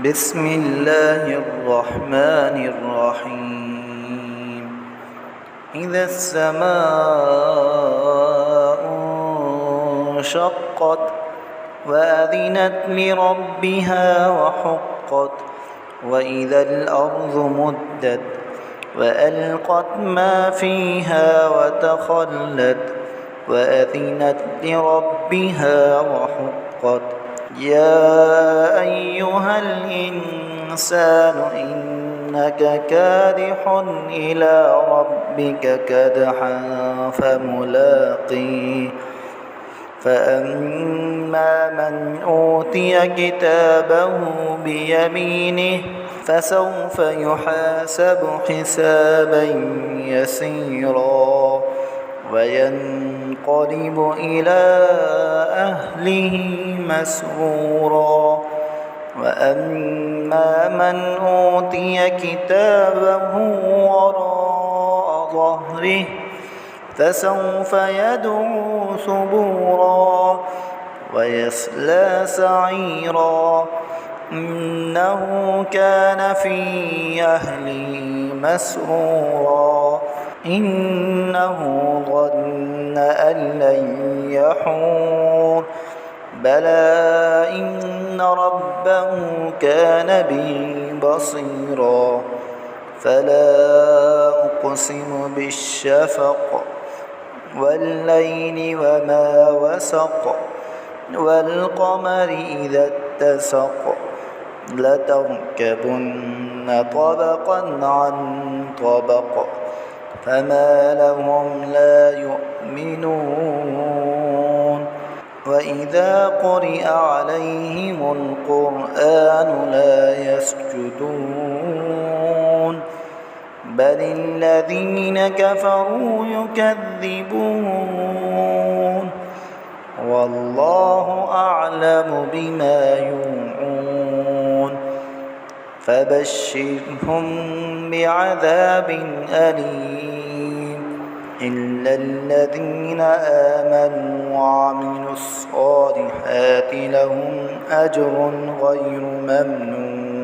بسم الله الرحمن الرحيم إذا السماء انشقت وأذنت لربها وحقت وإذا الأرض مدت وألقت ما فيها وتخلت وأذنت لربها وحقت يا أيها الإنسان إنك كادح إلى ربك كدحا فملاقيه فأما من أوتي كتابه بيمينه فسوف يحاسب حسابا يسيرا وينقلب إلى أهله مسرورا وأما من أوتي كتابه وراء ظهره فسوف يدعو ثبورا ويصلى سعيرا إنه كان في أهله مسرورا إنه ظن أن لن يحور بلى إن ربه كان به بصيرا فلا أقسم بالشفق والليل وما وسق والقمر إذا اتسق لتركبن طبقا عن طبق فما لهم لا يؤمنون وإذا قرئ عليهم القرآن لا يسجدون بل الذين كفروا يكذبون والله أعلم بما يوعون فبشرهم بعذاب أليم إلا الذين آمنوا وعملوا الصالحات لهم أجر غير ممنون